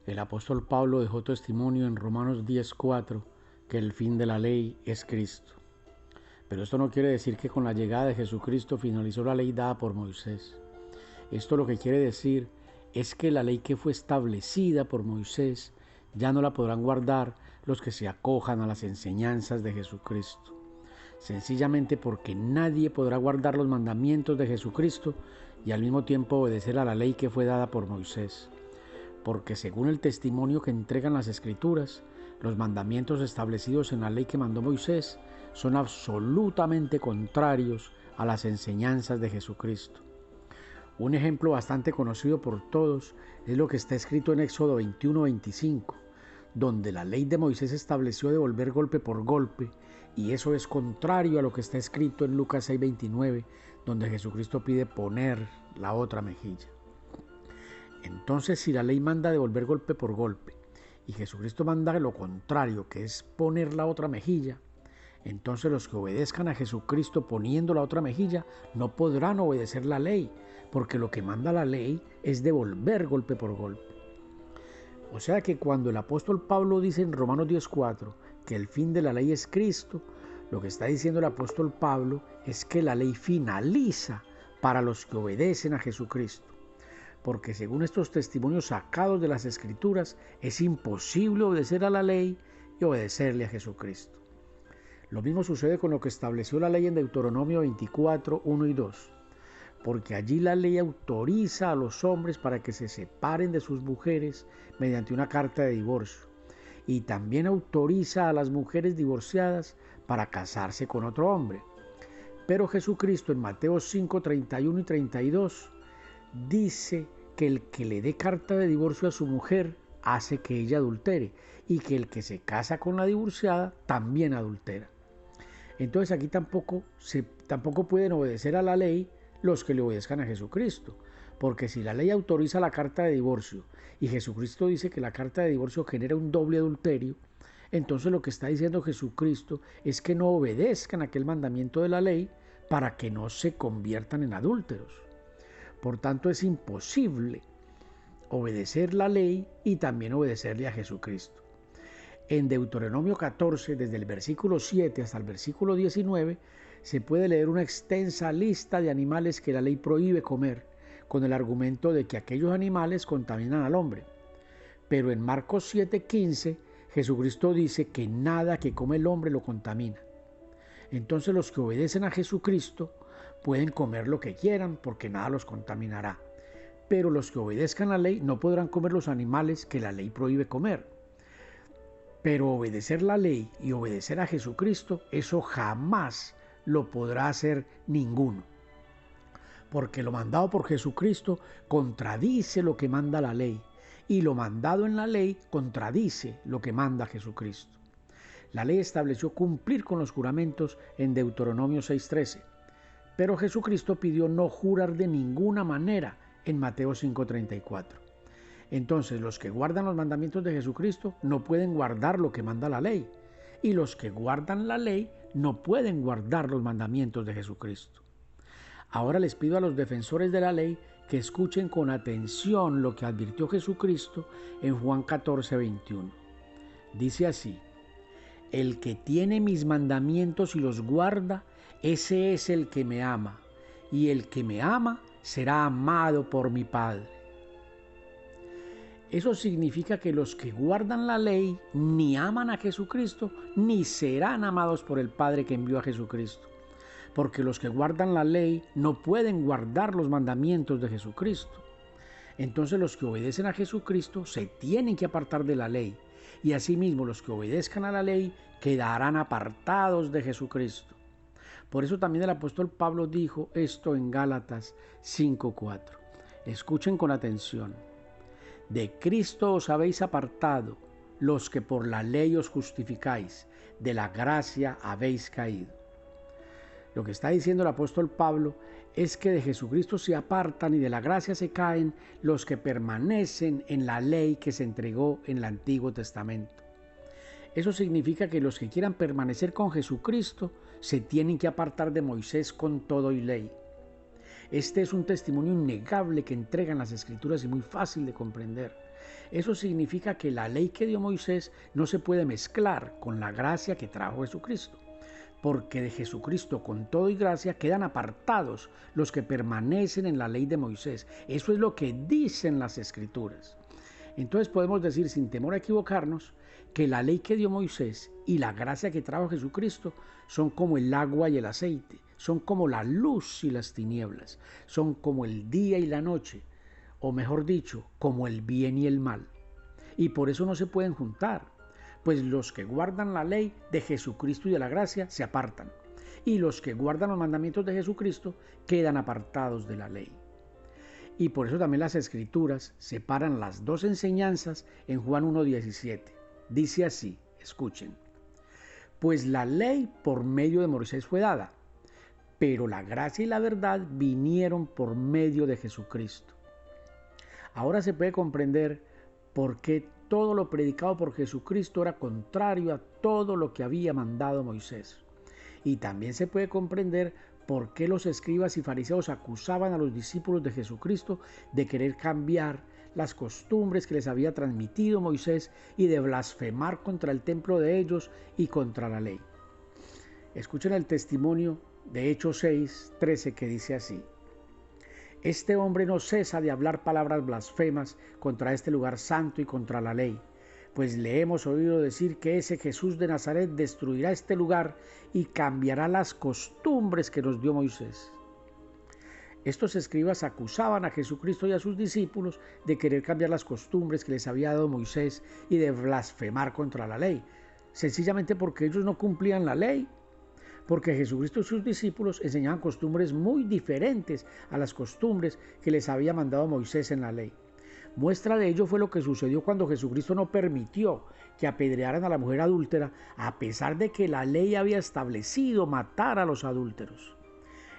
El apóstol Pablo dejó testimonio en Romanos 10:4 que el fin de la ley es Cristo. Pero esto no quiere decir que con la llegada de Jesucristo finalizó la ley dada por Moisés. Esto lo que quiere decir es que la ley que fue establecida por Moisés ya no la podrán guardar los que se acojan a las enseñanzas de Jesucristo. Sencillamente porque nadie podrá guardar los mandamientos de Jesucristo y al mismo tiempo obedecer a la ley que fue dada por Moisés. Porque según el testimonio que entregan las Escrituras, los mandamientos establecidos en la ley que mandó Moisés son absolutamente contrarios a las enseñanzas de Jesucristo. Un ejemplo bastante conocido por todos es lo que está escrito en Éxodo 21:25, donde la ley de Moisés estableció devolver golpe por golpe, y eso es contrario a lo que está escrito en Lucas 6:29, donde Jesucristo pide poner la otra mejilla. Entonces, si la ley manda devolver golpe por golpe y Jesucristo manda lo contrario, que es poner la otra mejilla, entonces los que obedezcan a Jesucristo poniendo la otra mejilla no podrán obedecer la ley, porque lo que manda la ley es devolver golpe por golpe. O sea que cuando el apóstol Pablo dice en Romanos 10:4 que el fin de la ley es Cristo, lo que está diciendo el apóstol Pablo es que la ley finaliza para los que obedecen a Jesucristo. Porque según estos testimonios sacados de las Escrituras, es imposible obedecer a la ley y obedecerle a Jesucristo. Lo mismo sucede con lo que estableció la ley en Deuteronomio 24:1 y 2, porque allí la ley autoriza a los hombres para que se separen de sus mujeres mediante una carta de divorcio, y también autoriza a las mujeres divorciadas para casarse con otro hombre. Pero Jesucristo en Mateo 5:31 y 32 dice que el que le dé carta de divorcio a su mujer hace que ella adultere, y que el que se casa con la divorciada también adultera. Entonces aquí tampoco pueden obedecer a la ley los que le obedezcan a Jesucristo, porque si la ley autoriza la carta de divorcio y Jesucristo dice que la carta de divorcio genera un doble adulterio, entonces lo que está diciendo Jesucristo es que no obedezcan aquel mandamiento de la ley para que no se conviertan en adúlteros. Por tanto, es imposible obedecer la ley y también obedecerle a Jesucristo. En Deuteronomio 14, desde el versículo 7 hasta el versículo 19, se puede leer una extensa lista de animales que la ley prohíbe comer, con el argumento de que aquellos animales contaminan al hombre. Pero en Marcos 7:15, Jesucristo dice que nada que come el hombre lo contamina. Entonces los que obedecen a Jesucristo pueden comer lo que quieran porque nada los contaminará. Pero los que obedezcan la ley no podrán comer los animales que la ley prohíbe comer. Pero obedecer la ley y obedecer a Jesucristo, eso jamás lo podrá hacer ninguno. Porque lo mandado por Jesucristo contradice lo que manda la ley, y lo mandado en la ley contradice lo que manda Jesucristo. La ley estableció cumplir con los juramentos en Deuteronomio 6:13, pero Jesucristo pidió no jurar de ninguna manera en Mateo 5:34. Entonces los que guardan los mandamientos de Jesucristo no pueden guardar lo que manda la ley, y los que guardan la ley no pueden guardar los mandamientos de Jesucristo. Ahora les pido a los defensores de la ley que escuchen con atención lo que advirtió Jesucristo en Juan 14:21. Dice así: el que tiene mis mandamientos y los guarda, ese es el que me ama, y el que me ama será amado por mi Padre. Eso significa que los que guardan la ley ni aman a Jesucristo, ni serán amados por el Padre que envió a Jesucristo. Porque los que guardan la ley no pueden guardar los mandamientos de Jesucristo. Entonces los que obedecen a Jesucristo se tienen que apartar de la ley. Y asimismo los que obedezcan a la ley quedarán apartados de Jesucristo. Por eso también el apóstol Pablo dijo esto en Gálatas 5:4. Escuchen con atención. De Cristo os habéis apartado, los que por la ley os justificáis, de la gracia habéis caído. Lo que está diciendo el apóstol Pablo es que de Jesucristo se apartan y de la gracia se caen los que permanecen en la ley que se entregó en el Antiguo Testamento. Eso significa que los que quieran permanecer con Jesucristo se tienen que apartar de Moisés con todo y ley. Este es un testimonio innegable que entregan las Escrituras y muy fácil de comprender. Eso significa que la ley que dio Moisés no se puede mezclar con la gracia que trajo Jesucristo, porque de Jesucristo con todo y gracia quedan apartados los que permanecen en la ley de Moisés. Eso es lo que dicen las Escrituras. Entonces podemos decir sin temor a equivocarnos que la ley que dio Moisés y la gracia que trajo Jesucristo son como el agua y el aceite, son como la luz y las tinieblas, son como el día y la noche, o mejor dicho, como el bien y el mal. Y por eso no se pueden juntar, pues los que guardan la ley de Jesucristo y de la gracia se apartan, y los que guardan los mandamientos de Jesucristo quedan apartados de la ley. Y por eso también las Escrituras separan las dos enseñanzas en Juan 1:17. Dice así, escuchen: pues la ley por medio de Moisés fue dada, pero la gracia y la verdad vinieron por medio de Jesucristo. Ahora se puede comprender por qué todo lo predicado por Jesucristo era contrario a todo lo que había mandado Moisés. Y también se puede comprender por qué los escribas y fariseos acusaban a los discípulos de Jesucristo de querer cambiar las costumbres que les había transmitido Moisés y de blasfemar contra el templo de ellos y contra la ley. Escuchen el testimonio de Hechos 6:13 que dice así: este hombre no cesa de hablar palabras blasfemas contra este lugar santo y contra la ley, pues le hemos oído decir que ese Jesús de Nazaret destruirá este lugar y cambiará las costumbres que nos dio Moisés. Estos escribas acusaban a Jesucristo y a sus discípulos de querer cambiar las costumbres que les había dado Moisés y de blasfemar contra la ley, sencillamente porque ellos no cumplían la ley, porque Jesucristo y sus discípulos enseñaban costumbres muy diferentes a las costumbres que les había mandado Moisés en la ley. Muestra de ello fue lo que sucedió cuando Jesucristo no permitió que apedrearan a la mujer adúltera, a pesar de que la ley había establecido matar a los adúlteros.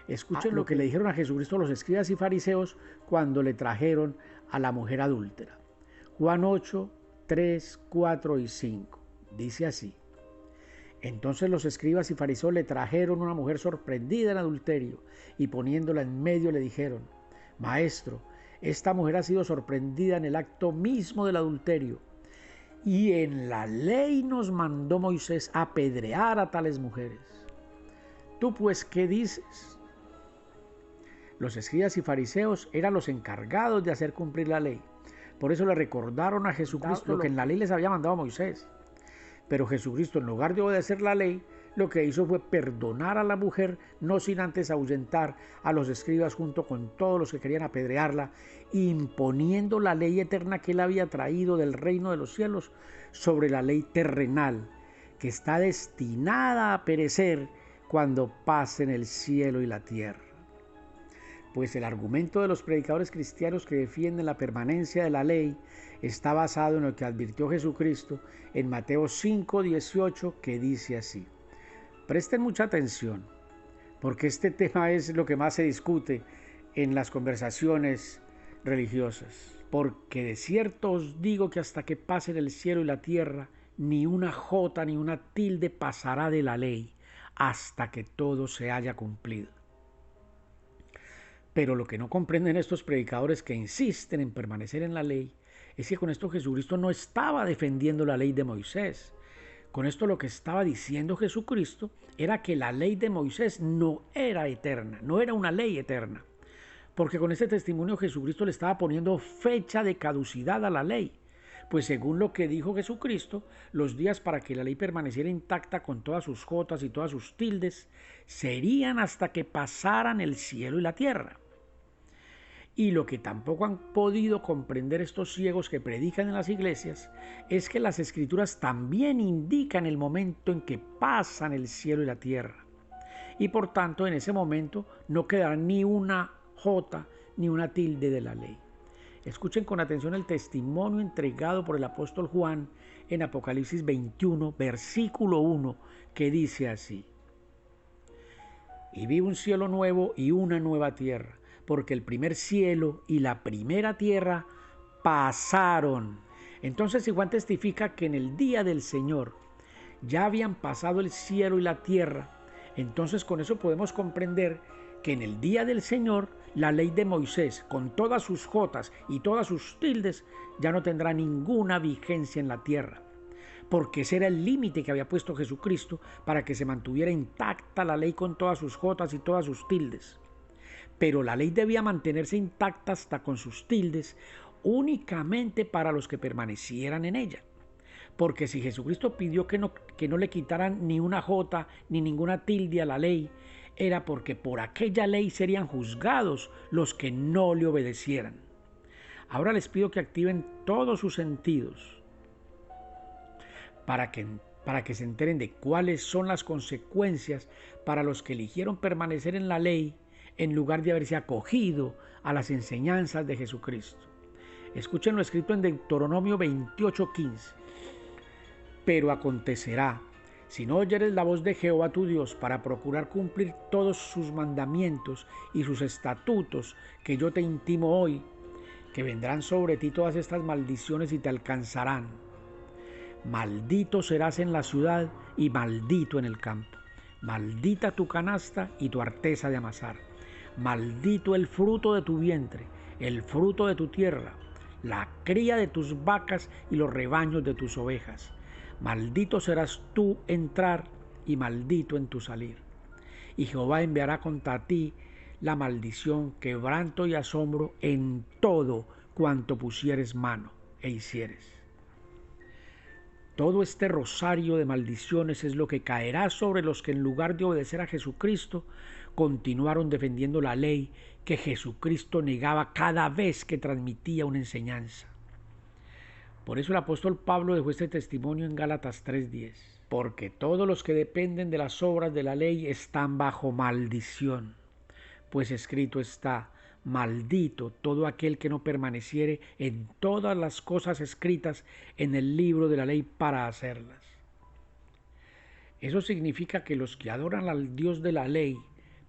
Escuchen lo que le dijeron a Jesucristo los escribas y fariseos cuando le trajeron a la mujer adúltera. Juan 8:3, 4 y 5. Dice así: entonces los escribas y fariseos le trajeron una mujer sorprendida en adulterio y poniéndola en medio le dijeron: Maestro, esta mujer ha sido sorprendida en el acto mismo del adulterio, y en la ley nos mandó Moisés apedrear a tales mujeres. ¿Tú pues qué dices? Los escribas y fariseos eran los encargados de hacer cumplir la ley. Por eso le recordaron a Jesucristo lo que en la ley les había mandado Moisés. Pero Jesucristo, en lugar de obedecer la ley, lo que hizo fue perdonar a la mujer, no sin antes ahuyentar a los escribas junto con todos los que querían apedrearla, imponiendo la ley eterna que él había traído del reino de los cielos sobre la ley terrenal, que está destinada a perecer cuando pasen el cielo y la tierra. Pues el argumento de los predicadores cristianos que defienden la permanencia de la ley está basado en lo que advirtió Jesucristo en Mateo 5:18, que dice así. Presten mucha atención, porque este tema es lo que más se discute en las conversaciones religiosas. Porque de cierto os digo que hasta que pasen el cielo y la tierra, ni una jota ni una tilde pasará de la ley, hasta que todo se haya cumplido. Pero lo que no comprenden estos predicadores que insisten en permanecer en la ley es que con esto Jesucristo no estaba defendiendo la ley de Moisés. Con esto lo que estaba diciendo Jesucristo era que la ley de Moisés no era eterna, no era una ley eterna. Porque con este testimonio Jesucristo le estaba poniendo fecha de caducidad a la ley. Pues según lo que dijo Jesucristo, los días para que la ley permaneciera intacta con todas sus jotas y todas sus tildes serían hasta que pasaran el cielo y la tierra. Y lo que tampoco han podido comprender estos ciegos que predican en las iglesias es que las Escrituras también indican el momento en que pasan el cielo y la tierra. Y por tanto, en ese momento no quedará ni una jota ni una tilde de la ley. Escuchen con atención el testimonio entregado por el apóstol Juan en Apocalipsis 21, versículo 1, que dice así: y vi un cielo nuevo y una nueva tierra, porque el primer cielo y la primera tierra pasaron. Entonces, si Juan testifica que en el día del Señor ya habían pasado el cielo y la tierra, entonces con eso podemos comprender que en el día del Señor la ley de Moisés, con todas sus jotas y todas sus tildes, ya no tendrá ninguna vigencia en la tierra, porque ese era el límite que había puesto Jesucristo para que se mantuviera intacta la ley con todas sus jotas y todas sus tildes. Pero la ley debía mantenerse intacta hasta con sus tildes únicamente para los que permanecieran en ella. Porque si Jesucristo pidió que no le quitaran ni una jota ni ninguna tilde a la ley, era porque por aquella ley serían juzgados los que no le obedecieran. Ahora les pido que activen todos sus sentidos para que se enteren de cuáles son las consecuencias para los que eligieron permanecer en la ley en lugar de haberse acogido a las enseñanzas de Jesucristo. Escuchen lo escrito en Deuteronomio 28:15. Pero acontecerá, si no oyeres la voz de Jehová tu Dios para procurar cumplir todos sus mandamientos y sus estatutos que yo te intimo hoy, que vendrán sobre ti todas estas maldiciones y te alcanzarán. Maldito serás en la ciudad y maldito en el campo. Maldita tu canasta y tu arteza de amasar. Maldito el fruto de tu vientre, el fruto de tu tierra, la cría de tus vacas y los rebaños de tus ovejas. Maldito serás tú entrar y maldito en tu salir. Y Jehová enviará contra ti la maldición, quebranto y asombro en todo cuanto pusieres mano e hicieres. Todo este rosario de maldiciones es lo que caerá sobre los que en lugar de obedecer a Jesucristo continuaron defendiendo la ley que Jesucristo negaba cada vez que transmitía una enseñanza. Por eso el apóstol Pablo dejó este testimonio en Gálatas 3:10. Porque todos los que dependen de las obras de la ley están bajo maldición. Pues escrito está, maldito todo aquel que no permaneciere en todas las cosas escritas en el libro de la ley para hacerlas. Eso significa que los que adoran al Dios de la ley,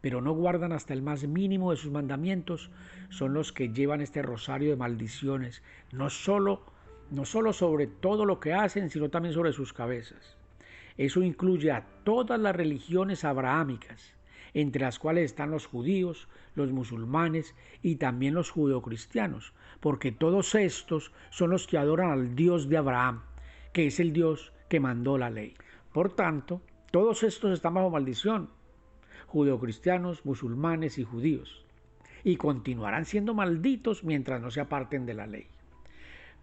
pero no guardan hasta el más mínimo de sus mandamientos, son los que llevan este rosario de maldiciones, no solo sobre todo lo que hacen, sino también sobre sus cabezas. Eso incluye a todas las religiones abrahámicas, entre las cuales están los judíos, los musulmanes y también los judeocristianos, porque todos estos son los que adoran al Dios de Abraham, que es el Dios que mandó la ley. Por tanto, todos estos están bajo maldición, judeocristianos, musulmanes y judíos, y continuarán siendo malditos mientras no se aparten de la ley.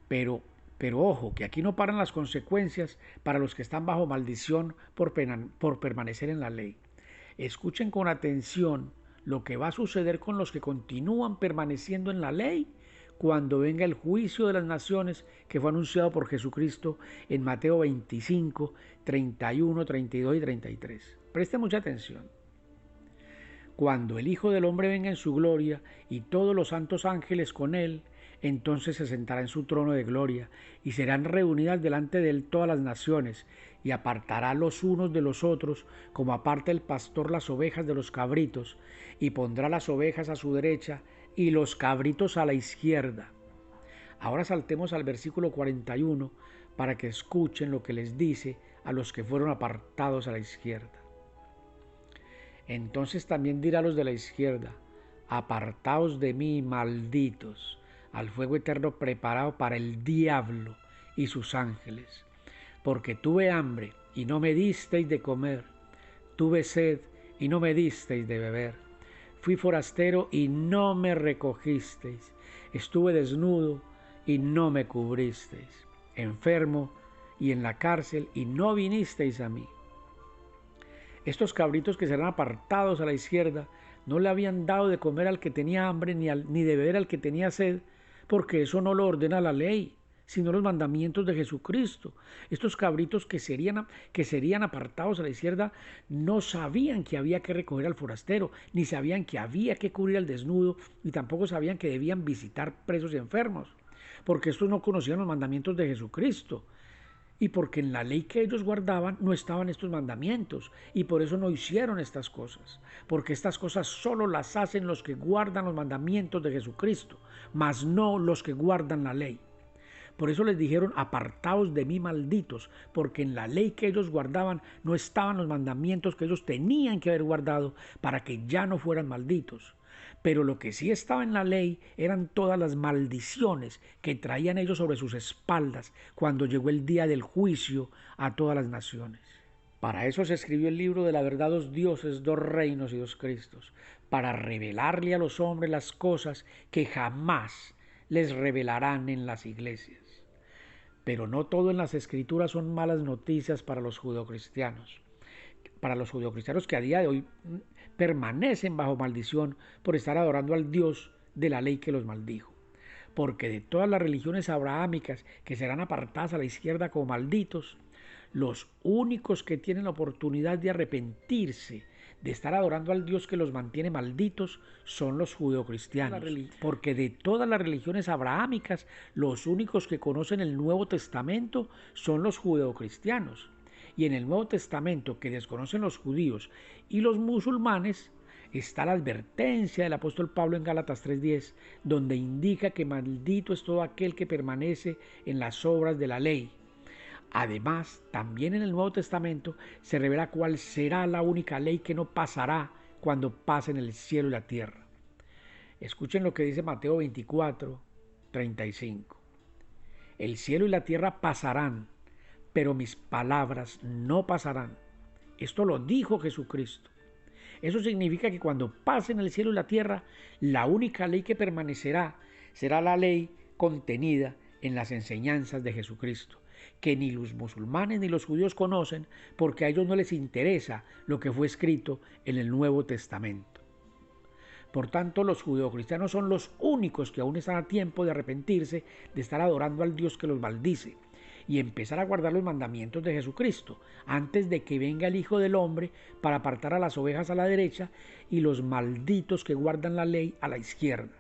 Pero ojo, que aquí no paran las consecuencias para los que están bajo maldición por permanecer en la ley. Escuchen con atención lo que va a suceder con los que continúan permaneciendo en la ley cuando venga el juicio de las naciones que fue anunciado por Jesucristo en Mateo 25, 31, 32 y 33. Presten mucha atención. Cuando el Hijo del Hombre venga en su gloria y todos los santos ángeles con él, entonces se sentará en su trono de gloria y serán reunidas delante de él todas las naciones y apartará los unos de los otros como aparta el pastor las ovejas de los cabritos y pondrá las ovejas a su derecha y los cabritos a la izquierda. Ahora saltemos al versículo 41 para que escuchen lo que les dice a los que fueron apartados a la izquierda. Entonces también dirá a los de la izquierda: apartaos de mí, malditos, al fuego eterno preparado para el diablo y sus ángeles. Porque tuve hambre y no me disteis de comer, tuve sed y no me disteis de beber, fui forastero y no me recogisteis, estuve desnudo y no me cubristeis, enfermo y en la cárcel y no vinisteis a mí. Estos cabritos que serán apartados a la izquierda no le habían dado de comer al que tenía hambre ni de beber al que tenía sed, porque eso no lo ordena la ley, sino los mandamientos de Jesucristo. Estos cabritos que serían apartados a la izquierda no sabían que había que recoger al forastero, ni sabían que había que cubrir al desnudo, y tampoco sabían que debían visitar presos y enfermos, porque estos no conocían los mandamientos de Jesucristo. Y porque en la ley que ellos guardaban no estaban estos mandamientos, y por eso no hicieron estas cosas, porque estas cosas solo las hacen los que guardan los mandamientos de Jesucristo, mas no los que guardan la ley. Por eso les dijeron: apartaos de mí, malditos, porque en la ley que ellos guardaban no estaban los mandamientos que ellos tenían que haber guardado para que ya no fueran malditos. Pero lo que sí estaba en la ley eran todas las maldiciones que traían ellos sobre sus espaldas cuando llegó el día del juicio a todas las naciones. Para eso se escribió el libro de la verdad, dos dioses, dos reinos y dos Cristos, para revelarle a los hombres las cosas que jamás les revelarán en las iglesias. Pero no todo en las escrituras son malas noticias para los judeocristianos. Para los judeocristianos que a día de hoy permanecen bajo maldición por estar adorando al Dios de la ley que los maldijo. Porque de todas las religiones abrahámicas que serán apartadas a la izquierda como malditos, los únicos que tienen la oportunidad de arrepentirse de estar adorando al Dios que los mantiene malditos son los judeocristianos. Porque de todas las religiones abrahámicas, los únicos que conocen el Nuevo Testamento son los judeocristianos. Y en el Nuevo Testamento, que desconocen los judíos y los musulmanes, está la advertencia del apóstol Pablo en Gálatas 3:10, donde indica que maldito es todo aquel que permanece en las obras de la ley. Además, también en el Nuevo Testamento se revela cuál será la única ley que no pasará cuando pasen el cielo y la tierra. Escuchen lo que dice Mateo 24:35. El cielo y la tierra pasarán, pero mis palabras no pasarán. Esto lo dijo Jesucristo. Eso significa que cuando pasen el cielo y la tierra, la única ley que permanecerá será la ley contenida en las enseñanzas de Jesucristo, que ni los musulmanes ni los judíos conocen, porque a ellos no les interesa lo que fue escrito en el Nuevo Testamento. Por tanto, los judeocristianos son los únicos que aún están a tiempo de arrepentirse de estar adorando al Dios que los maldice y empezar a guardar los mandamientos de Jesucristo antes de que venga el Hijo del Hombre para apartar a las ovejas a la derecha y los malditos que guardan la ley a la izquierda.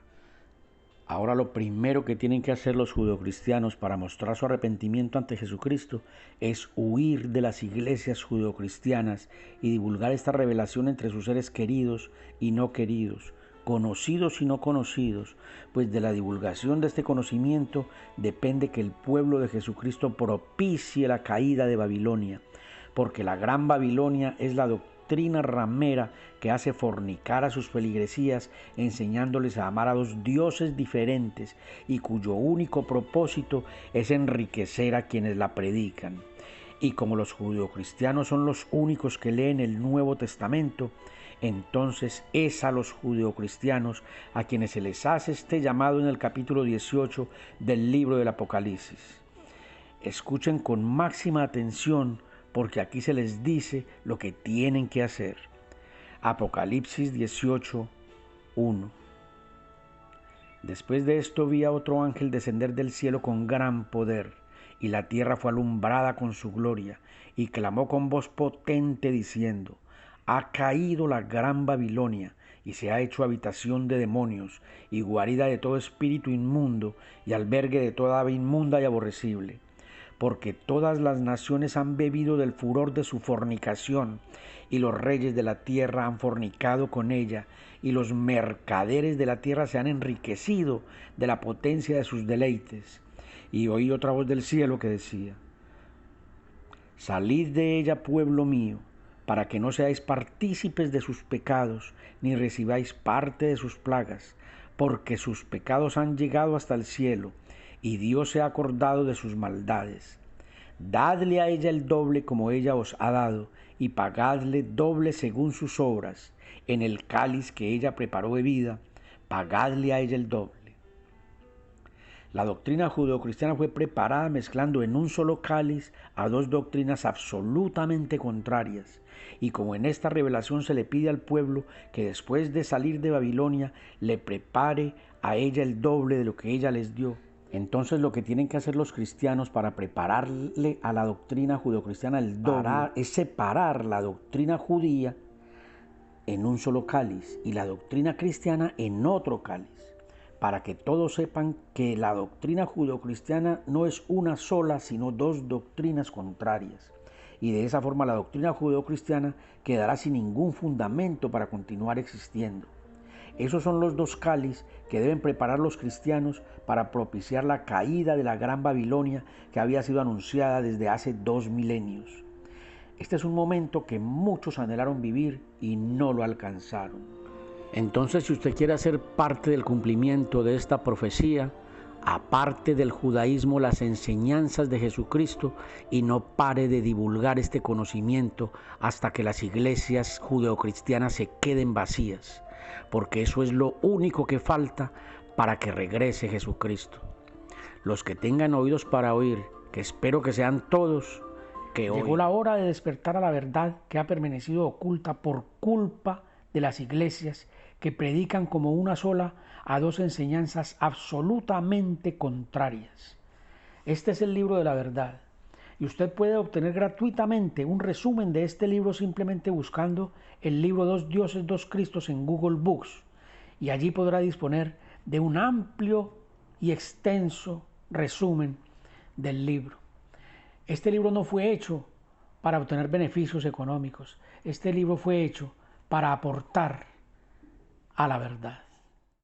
Ahora lo primero que tienen que hacer los judeocristianos para mostrar su arrepentimiento ante Jesucristo es huir de las iglesias judeocristianas y divulgar esta revelación entre sus seres queridos y no queridos, conocidos y no conocidos, pues de la divulgación de este conocimiento depende que el pueblo de Jesucristo propicie la caída de Babilonia, porque la gran Babilonia es la doctrina ramera que hace fornicar a sus feligresías, enseñándoles a amar a dos dioses diferentes y cuyo único propósito es enriquecer a quienes la predican. Y como los judeocristianos son los únicos que leen el Nuevo Testamento, entonces es a los judeocristianos a quienes se les hace este llamado en el capítulo 18 del libro del Apocalipsis. Escuchen con máxima atención, porque aquí se les dice lo que tienen que hacer. Apocalipsis 18:1. Después de esto vi a otro ángel descender del cielo con gran poder, y la tierra fue alumbrada con su gloria, y clamó con voz potente diciendo: ha caído la gran Babilonia, y se ha hecho habitación de demonios, y guarida de todo espíritu inmundo, y albergue de toda ave inmunda y aborrecible. Porque todas las naciones han bebido del furor de su fornicación, y los reyes de la tierra han fornicado con ella, y los mercaderes de la tierra se han enriquecido de la potencia de sus deleites. Y oí otra voz del cielo que decía: salid de ella, pueblo mío, para que no seáis partícipes de sus pecados, ni recibáis parte de sus plagas, porque sus pecados han llegado hasta el cielo, y Dios se ha acordado de sus maldades. Dadle a ella el doble como ella os ha dado, y pagadle doble según sus obras. En el cáliz que ella preparó bebida, pagadle a ella el doble. La doctrina judeocristiana fue preparada mezclando en un solo cáliz a dos doctrinas absolutamente contrarias, y como en esta revelación se le pide al pueblo que después de salir de Babilonia le prepare a ella el doble de lo que ella les dio, entonces lo que tienen que hacer los cristianos para prepararle a la doctrina judeocristiana el doble es separar la doctrina judía en un solo cáliz y la doctrina cristiana en otro cáliz, para que todos sepan que la doctrina judeocristiana no es una sola, sino dos doctrinas contrarias. Y de esa forma la doctrina judeocristiana quedará sin ningún fundamento para continuar existiendo. Esos son los dos cáliz que deben preparar los cristianos para propiciar la caída de la gran Babilonia que había sido anunciada desde hace 2 milenios. Este es un momento que muchos anhelaron vivir y no lo alcanzaron. Entonces, si usted quiere hacer parte del cumplimiento de esta profecía, aparte del judaísmo las enseñanzas de Jesucristo y no pare de divulgar este conocimiento hasta que las iglesias judeocristianas se queden vacías, porque eso es lo único que falta para que regrese Jesucristo. Los que tengan oídos para oír, que espero que sean todos, que llegó oigan. la hora de despertar a la verdad que ha permanecido oculta por culpa de las iglesias que predican como una sola a dos enseñanzas absolutamente contrarias. Este es el libro de la verdad y usted puede obtener gratuitamente un resumen de este libro simplemente buscando el libro Dos Dioses, Dos Cristos en Google Books, y allí podrá disponer de un amplio y extenso resumen del libro. Este libro no fue hecho para obtener beneficios económicos. Este libro fue hecho para aportar a la verdad.